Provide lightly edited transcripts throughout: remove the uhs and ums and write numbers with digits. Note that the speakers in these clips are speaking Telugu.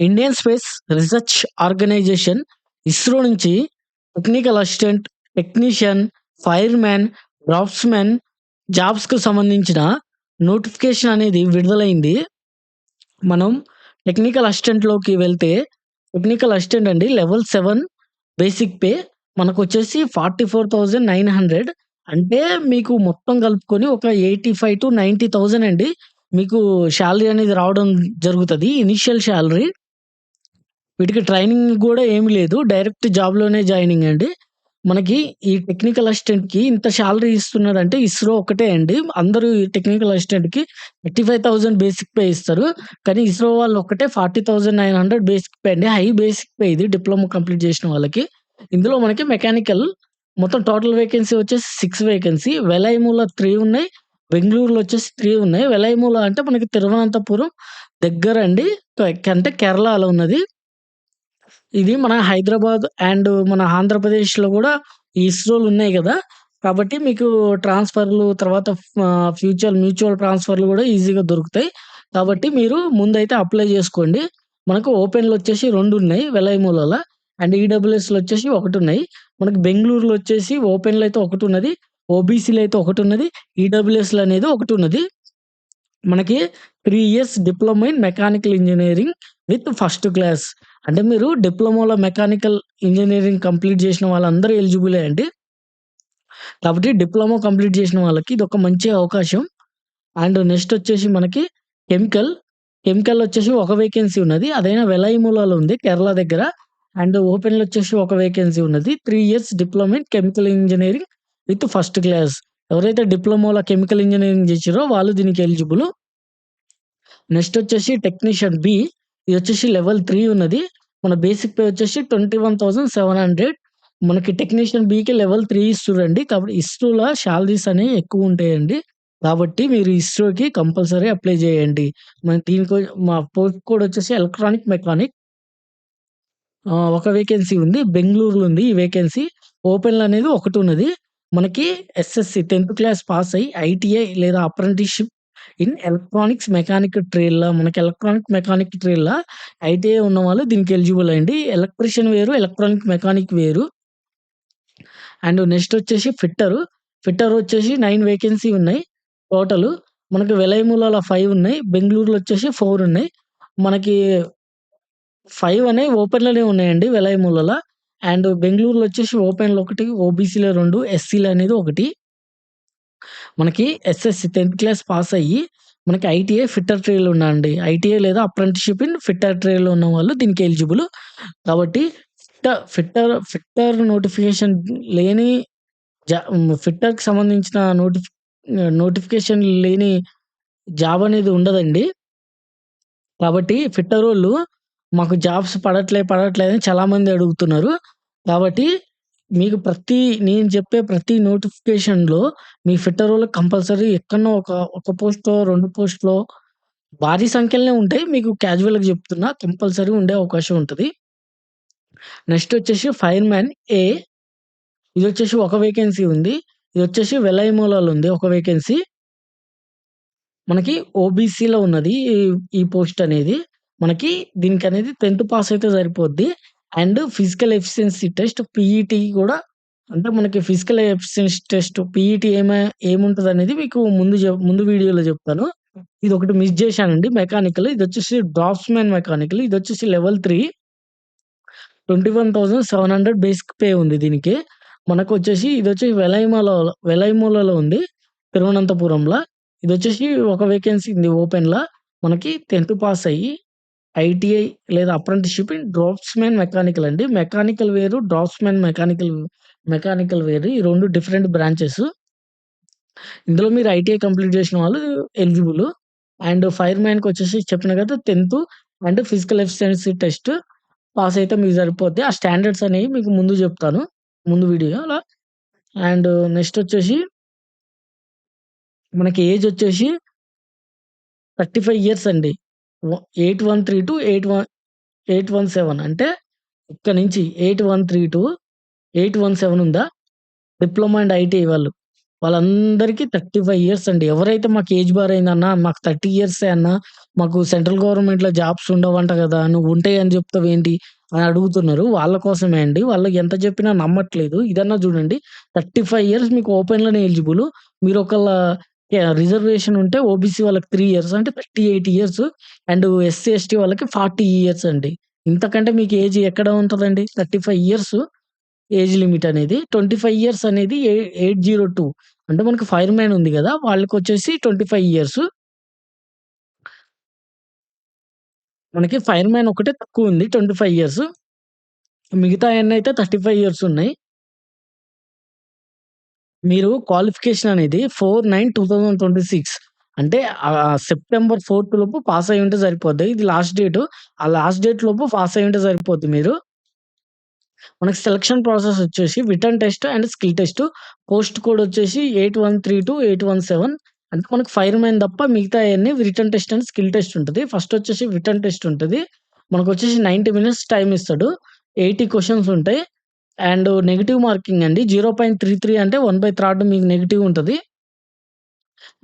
Indian space research organisation ISRO నుంచి technical assistant, technician, fireman, draftsman జాబ్స్‌కు సంబంధించిన నోటిఫికేషన్ అనేది విడుదలైంది. మనం టెక్నికల్ అసిస్టెంట్‌లోకి వెళ్తే, టెక్నికల్ అసిస్టెంట్ అండి లెవెల్ 7 బేసిక్ పే మనకొచ్చేసి 44,900 అంటే మీకు మొత్తం కలుపుకొని ఒక 85,000-90,000 అండి. మీకు సాలరీ అనేది రావడం జరుగుతది. Initial salary. వీటికి ట్రైనింగ్ గూడా ఏమి లేదు. డైరెక్ట్ జాబ్‌లోనే జాయినింగ్ అండి. మనకి ఈ టెక్నికల్ అసిస్టెంట్‌కి ఇంత సాలరీ ఇస్తున్నారంటే ఇస్రో ఒక్కటే అండి. అందరూ ఈ టెక్నికల్ అసిస్టెంట్‌కి 35,000 బేసిక్ పే ఇస్తారు. కానీ ఇస్రో వాళ్ళు ఒక్కటే 40,900 బేసిక్ పే అండి. హై బేసిక్ పే ఇది డిప్లొమా కంప్లీట్ చేసిన వాళ్ళకి. ఇందులో మనకి మెకానికల్ మొత్తం టోటల్ వేకెన్సీ వచ్చేసి 6 వేకెన్సీ. వెలైముల 3 ఉన్నాయి. బెంగుళూరులో వచ్చేసి 3 ఉన్నాయి. వెలైముల అంటే మనకి తిరువనంతపురం దగ్గరండి. అంటే కేరళలో ఉన్నది. ఇది మన హైదరాబాద్ అండ్ మన ఆంధ్రప్రదేశ్‌లో గూడా ఈ ఇస్రోలున్నాయి గదా! కాబట్టి మీకు ట్రాన్స్‌ఫర్‌లు తర్వాత మ్యూచువల్ ట్రాన్స్‌ఫర్‌లు గూడా ఈజీగా దొరుకుతాయి. కాబట్టి మీరు ముందైతే అప్లై జేసుకోండి. మనకు ఓపెన్‌లో వచ్చేసి 2 ఉన్నాయి వెలైములలో. అండ్ ఈడబ్ల్యూఎస్‌లో వచ్చేసి 1 ఉన్నాయి. మనకు బెంగుళూరులో వచ్చేసి ఓపెన్‌లో అయితే ఒకటున్నది. ఓబీసీలో అయితే ఒకటున్నది. ఈడబ్ల్యూఎస్‌లో అనేది ఒకటున్నది. మనకి 3 years diploma in mechanical engineering with first class. అంటే మీరు డిప్లొమాలో మెకానికల్ ఇంజినీరింగ్ కంప్లీట్ చేసిన వాళ్ళందరూ ఎలిజిబులే అండి. కాబట్టి డిప్లొమా కంప్లీట్ చేసిన వాళ్ళకి ఇదొక మంచి అవకాశం. అండ్ నెక్స్ట్ వచ్చేసి మనకి కెమికల్. కెమికల్ వచ్చేసి ఒక వేకెన్సీ ఉన్నది. అదైనా వెలైములాలో ఉంది కేరళ దగ్గర. అండ్ ఓపెన్‌లో వచ్చేసి ఒక వేకెన్సీ ఉన్నది. 3 years diploma in chemical engineering with first class. ఎవరైతే డిప్లొమాలో కెమికల్ ఇంజినీరింగ్ చేసిర్రో వాళ్ళు దీనికి ఎలిజిబుల్. నెక్స్ట్ వచ్చేసి టెక్నీషియన్ బి. ఇదొచ్చేసి లెవెల్ 3 ఉన్నది. మన బేసిక్ పే వచ్చేసి 21,700. మనకి టెక్నీషియన్ బికి లెవెల్ 3 ఇస్తుర్రండి. కాబట్టి ఇస్రో‌ల సాలరీస్ అనేవి ఎక్కువుంటాయండి. కాబట్టి మీరు ఇస్రోకి కంపల్సరీ అప్లై చేయండి. మన దీనికో మా పోస్ట్ కోడ్ వచ్చేసి ఎలక్ట్రానిక్ మెకానిక్. ఒక వేకెన్సీ ఉంది. బెంగుళూరులో ఉంది ఈ వేకెన్సీ. ఓపెన్‌లో అనేది ఒకటున్నది. మనకి ఎస్ఎస్‌సి 10థ్ క్లాస్ పాస్ అయ్యి ఐటీఐ లేదా అప్రెంటిస్‌షిప్ ఇన్ ఎలక్ట్రానిక్స్ మెకానిక్ ట్రేడ్‌ల మనకి ఎలక్ట్రానిక్ మెకానిక్ ట్రేడ్‌ల ఐటీఐ ఉన్నవాళ్ళు దీనికి ఎలిజిబుల్ అండి. ఎలక్ట్రీషియన్ వేరు, ఎలక్ట్రానిక్ మెకానిక్ వేరు. అండ్ నెక్స్ట్ వచ్చేసి ఫిట్టరు. ఫిట్టర్ వచ్చేసి 9 వేకెన్సీ ఉన్నాయి టోటలు. మనకి వెలైములాలో 5 ఉన్నాయి. బెంగుళూరులో వచ్చేసి 4 ఉన్నాయి. మనకి 5 అనేవి ఓపెన్‌లోనే ఉన్నాయండి వెలైములలో. అండ్ బెంగుళూరులో వచ్చేసి ఓపెన్‌లో 1, ఓబీసీలో 2, ఎస్సీలో అనేది 1. మనకి ఎస్ఎస్‌సి 10థ్ క్లాస్ పాస్ అయ్యి మనకి ఐటీఐ ఫిట్టర్ ట్రేడ్‌లో ఉన్నాయండి. ఐటీఐ లేదా అప్రెంటిస్‌షిప్ ఇన్ ఫిట్టర్ ట్రేడ్‌లో ఉన్నవాళ్ళు దీనికి ఎలిజిబుల్. కాబట్టి ఫిట్టర్ నోటిఫికేషన్ లేని ఫిట్టర్‌కి సంబంధించిన నోటిఫికేషన్ లేని జాబ్ అనేది ఉండదండి. కాబట్టి ఫిట్టరోళ్ళు మాకు జాబ్స్ పడట్లేదని చాలామంది అడుగుతున్నారు. కాబట్టి మీకు నేను చెప్పే ప్రతి నోటిఫికేషన్‌లో మీ ఫిట్టరోళ్ళకి కంపల్సరీ ఎక్కడనో ఒక పోస్టో, 2 పోస్ట్‌లో భారీ సంఖ్యలోనే ఉంటాయి. మీకు క్యాజువల్‌గా చెప్తున్నా కంపల్సరీ ఉండే అవకాశం ఉంటది. నెక్స్ట్ వచ్చేసి ఫైర్‌మ్యాన్ ఏ. ఇదొచ్చేసి ఒక వేకెన్సీ ఉంది. ఇదొచ్చేసి వెలైమూలాలో ఉంది ఒక వేకెన్సీ. మనకి ఓబీసీలో ఉన్నది ఈ పోస్ట్ అనేది. మనకి దీనికనేది 10థ్ పాస్ అయితే సరిపోద్ది. And physical efficiency test PET కూడా అంటే మనకి ఫిజికల్ ఎఫిషియన్సీ టెస్ట్ పీఈటీ ఏముంటదనేది మీకు ముందు వీడియోలో చెప్తాను. ఇదొకటి మిస్ చేశానండి మెకానికల్. ఇదొచ్చేసి డ్రాఫ్ట్స్‌మ్యాన్ మెకానికల్. ఇదొచ్చేసి లెవెల్ 3 21,700 బేసిక్ పే ఉంది దీనికి. ఇదొచ్చేసి వెలైమూలలో ఉంది. తిరువనంతపురంల. ఇదొచ్చేసి ఒక వేకెన్సీ ఉంది ఓపెన్‌ల. మనకి 10థ్ పాస్ అయ్యి ఐటీఐ లేదా అప్రెంటిస్‌షిప్ ఇన్ డ్రాఫ్ట్స్‌మ్యాన్ మెకానికల్ అండి. మెకానికల్ వేరు, డ్రాఫ్ట్స్‌మ్యాన్ మెకానికల్ వేరు. ఈ 2 డిఫరెంట్ బ్రాంచెస్. ఇందులో మీరు ఐటీఐ కంప్లీట్ చేసిన వాళ్ళు ఎలిజిబుల్. అండ్ ఫైర్‌మ్యాన్‌కొచ్చేసి చెప్పిన కదా 10థ్ and physical efficiency test pass అయితే మీకు సరిపోద్ది. ఆ స్టాండర్డ్స్ అనేవి మీకు ముందు చెప్తాను. ముందు వీడియోలో. అండ్ నెక్స్ట్ వచ్చేసి మనకి ఏజ్ వచ్చేసి 35 ఇయర్స్ అండి. 8132 అంటే ఇక్కడి నుంచి 8132 817 ఉందా? డిప్లొమా అండ్ ఐటీఐ వాళ్ళు. వాళ్ళందరికీ 35 ఇయర్స్ అండి. ఎవరైతే మాకు ఏజ్ బార్ అయిందన్నా, మాకు 30 ఇయర్సే అన్నా, మాకు సెంట్రల్ గవర్నమెంట్‌లో జాబ్స్ ఉండవంట గదా! నువ్వు ఉంటాయని జెప్తావేంటి అని అడుగుతున్నారు. వాళ్ళ కోసమే అండి. వాళ్ళకి ఎంత చెప్పినా నమ్మట్లేదు. ఇదన్నా జూడండి 35 ఇయర్స్ మీకు ఓపెన్‌లోనే ఎలిజిబుల్. మీరొకళ్ళ రిజర్వేషన్ ఉంటే ఓబీసీ వాళ్ళకి 3 ఇయర్స్ అంటే 38 ఇయర్స్ అండ్ ఎస్సీ, ఎస్టీ వాళ్ళకి 40 ఇయర్స్ అండి. ఇంతకంటే మీకు ఏజ్ ఎక్కడ ఉంటదండి? 35 ఇయర్స్ ఏజ్ లిమిట్ అనేది. 25 ఇయర్స్ అనేది 802 అంటే మనకి ఫైర్‌మ్యాన్ ఉంది గదా! వాళ్ళకొచ్చేసి 25 ఇయర్స్. మనకి ఫైర్‌మ్యాన్ ఒకటే తక్కువుంది 25 ఇయర్స్. మిగతాయన్నయితే 35 ఇయర్స్ ఉన్నాయి. మీరు క్వాలిఫికేషన్ అనేది 4/9/2026 అంటే సెప్టెంబర్ 4 లోపు పాస్ అయ్యుంటే సరిపోద్ది. ఇది లాస్ట్ డేటు. ఆ లాస్ట్ డేట్ లోపు పాస్ అయ్యుంటే సరిపోద్ది మీరు. మనకి సెలక్షన్ ప్రాసెస్ వచ్చేసి written test and skill test. Post code వచ్చేసి 8132-817 అంటే మనకు ఫైర్‌మ్యాన్ తప్ప మిగతాయన్నీ written test and skill test ఉంటది. ఫస్ట్ వచ్చేసి రిటన్ టెస్ట్ ఉంటది. మనకొచ్చేసి 90 మినిట్స్ టైమ్ ఇస్తాడు. 80 క్వెషన్స్ ఉంటాయి. అండ్ నెగెటివ్ మార్కింగ్ అండి. 0.33 అంటే 1/3 మీకు నెగెటివ్ ఉంటది.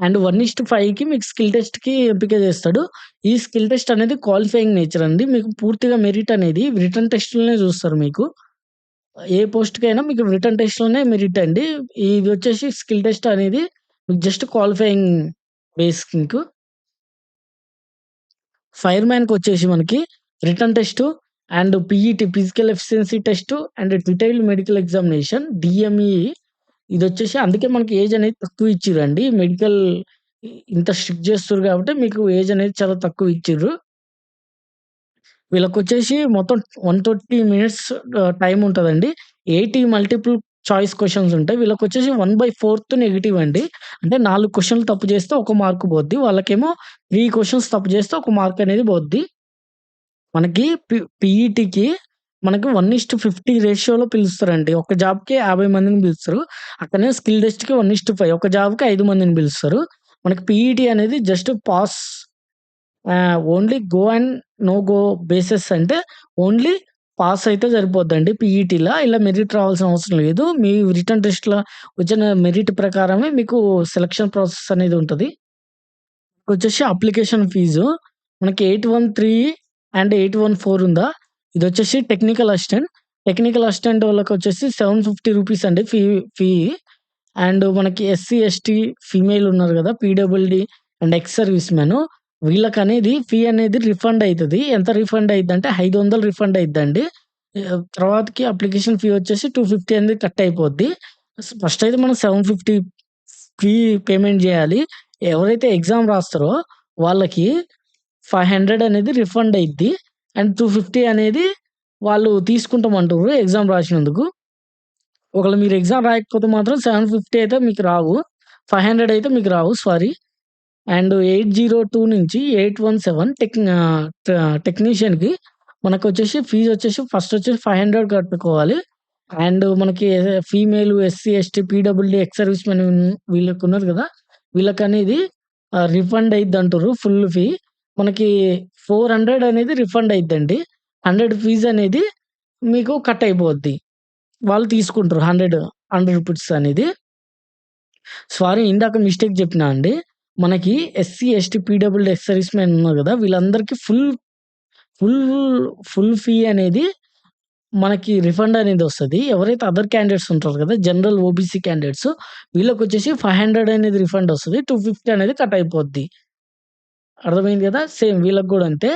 అండ్ 1:5కి మీకు స్కిల్ టెస్ట్‌కి ఎంపిక చేస్తాడు. ఈ స్కిల్ టెస్ట్ అనేది క్వాలిఫైయింగ్ నేచర్ అండి. మీకు పూర్తిగా మెరిట్ అనేది రిటన్ టెస్ట్‌లోనే చూస్తారు మీకు. ఏ పోస్ట్‌కైనా మీకు రిటన్ టెస్ట్‌లోనే మెరిట్ అండి. ఇది వచ్చేసి స్కిల్ టెస్ట్ అనేది మీకు జస్ట్ క్వాలిఫైయింగ్ బేస్ మీకు. ఫైర్‌మ్యాన్‌కొచ్చేసి మనకి written test and PET physical efficiency test and detailed medical examination DME ఇదొచ్చేసి అందుకే మనకి ఏజ్ అనేది తక్కువ ఇచ్చిర్రండి. మెడికల్ ఇంత స్ట్రిక్ట్ చేస్తుర్రు కాబట్టి మీకు ఏజ్ అనేది చాలా తక్కువ ఇచ్చిర్రు. వీళ్ళకొచ్చేసి మొత్తం 120 మినిట్స్ టైమ్ ఉంటదండి. 80 మల్టిపుల్ చాయిస్ క్వెషన్స్ ఉంటాయి. వీళ్ళకొచ్చేసి 1/4 నెగెటివ్ అండి. అంటే 4 క్వెషన్‌లు తప్పు చేస్తే ఒక మార్క్ పోద్ది. వాళ్ళకేమో 3 క్వెషన్స్ తప్పు చేస్తే ఒక మార్క్ అనేది పోద్ది. మనకి పీఈటీకి మనకి 1:50 రేషియోలో పిలుస్తారండి. ఒక జాబ్‌కి 50 మందిని పిలుస్తారు. అక్కడనే స్కిల్ టెస్ట్‌కి 1:5 ఒక జాబ్‌కి 5 మందిని పిలుస్తారు. మనకి పీఈటీ అనేది just pass only go and no go basis అంటే ఓన్లీ పాస్ అయితే సరిపోద్దండి పీఈటీలా. ఇలా మెరిట్ రావాల్సిన అవసరం లేదు. మీ రిటన్ టెస్ట్‌ల వచ్చిన మెరిట్ ప్రకారమే మీకు సెలక్షన్ ప్రాసెస్ అనేది ఉంటది. వచ్చేసి అప్లికేషన్ ఫీజు మనకి 813 అండ్ 814 ఉందా? ఇదొచ్చేసి టెక్నికల్ అసిస్టెంట్. టెక్నికల్ అసిస్టెంట్ వాళ్ళకొచ్చేసి రూ. 750 అండి ఫీ. అండ్ మనకి ఎస్సీ, ఎస్టీ ఫీమేల్ ఉన్నారు గదా! PWD and ex servicemen వీళ్ళకనేది ఫీ అనేది రిఫండ్ అయితది. ఎంత రిఫండ్ అయిద్దంటే 500 రిఫండ్ అయిద్దండి. తర్వాతకి అప్లికేషన్ ఫీ వచ్చేసి 250 అనేది కట్ అయిపోద్ది. ఫస్ట్ అయితే మనం 750 ఫీ పేమెంట్ జేయాలి. ఎవరైతే ఎగ్జామ్ రాస్తారో వాళ్ళకి 500 అనేది రిఫండ్ అయిద్ది. అండ్ 250 అనేది వాళ్ళు తీసుకుంటామంటుర్రు ఎగ్జామ్ రాసినందుకు. ఒకవేళ మీరు ఎగ్జామ్ రాయకపోతే మాత్రం 750 అయితే మీకు రావు. 500 అయితే మీకు రావు సారీ. అండ్ 802 నుంచి 817 టెక్నీషియన్‌కి మనకొచ్చేసి ఫీజొచ్చేసి ఫస్ట్ వచ్చేసి 500 కట్టుకోవాలి. అండ్ మనకి female, SC, ST, PWD, ex servicemen వీళ్ళకున్నారు గదా! వీళ్ళకనేది రిఫండ్ అయిద్దంటుర్రు ఫుల్ ఫీ. మనకి 400 అనేది రిఫండ్ అయిద్దండి. 100 ఫీజ్ అనేది మీకు కట్ అయిపోద్ది. వాళ్ళు తీసుకుంటారు 100 రూపీస్ అనేది. సారీ ఇందాక మిస్టేక్ జెప్పినా అండి. మనకి SC, ST, PWD ex service men ఉన్నారు గదా! వీళ్ళందరికీ ఫుల్ ఫుల్ ఫీ అనేది మనకి రిఫండ్ అనేదొస్తది. ఎవరైతే అదర్ క్యాండిడేట్స్ ఉంటారో గదా! జనరల్ ఓబీసీ క్యాండిడేట్స్ వీళ్ళకొచ్చేసి 500 అనేది రిఫండ్ ఒస్తది. 250 అనేది కట్ అయిపోద్ది. అర్థమైంది గదా! సేమ్ వీళ్ళకి గూడా అంతే.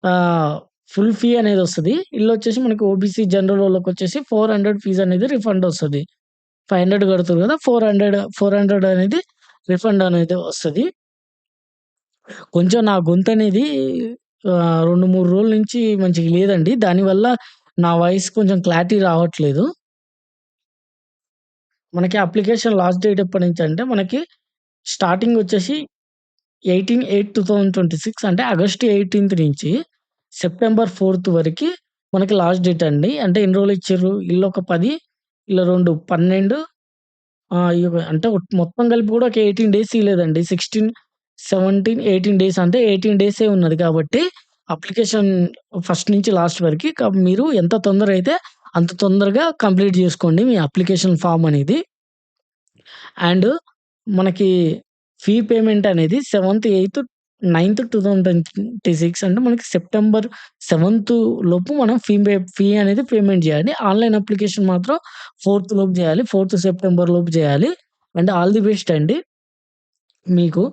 ఆహ్, ఫుల్ ఫీ అనేదొస్తది. ఈళ్ళొచ్చేసి మనకి ఓబీసీ జనరలోళ్ళకొచ్చేసి 400 ఫీజ్ అనేది రిఫండ్ ఒస్తది. 500 కడుతుర్రు గదా! 400 అనేది రిఫండ్ అనేది వస్తది. కొంచెం నా గొంతనేది 2, 3 రోజుల నుంచి మంచిగా లేదండి. దానివల్ల నా వాయిస్ కొంచెం క్లారిటీ రావట్లేదు. మనకి అప్లికేషన్ లాస్ట్ డేట్ ఎప్పటినుంచంటే మనకి స్టార్టింగ్ వచ్చేసి 18/8/2026 అంటే ఆగస్ట్ 18 నుంచి సెప్టెంబర్ 4 వరకి మనకి లాస్ట్ డేట్ అండి. అంటే ఎన్ని రోజులు ఇచ్చిర్రు? ఈళ్ళొక 10 ఈళ్ళ 2 12 అంటే మొత్తం కలిపి కూడా ఒక 18 డేస్ ఇయలేదండి. 16, 17, 18 డేస్ అంటే 18 డేసే ఉన్నది కాబట్టి అప్లికేషన్ ఫస్ట్ నుంచి లాస్ట్ వరకి మీరు ఎంత తొందరగా అయితే అంత తొందరగా కంప్లీట్ జేసుకోండి మీ అప్లికేషన్ ఫార్మ్ అనేది. అండ్ మనకి ఫీ పేమెంట్ అనేది 7థ్, 8థ్, 9థ్ 2026 అంటే మనకి సెప్టెంబర్ 7థ్ లోపు మనం ఫీ అనేది పేమెంట్ చేయాలి. ఆన్‌లైన్ అప్లికేషన్ మాత్రం 4థ్ లోపు చేయాలి. 4థ్ సెప్టెంబర్ లోపు చేయాలి. అండ్ ఆల్ ది బెస్ట్ అండి మీకు.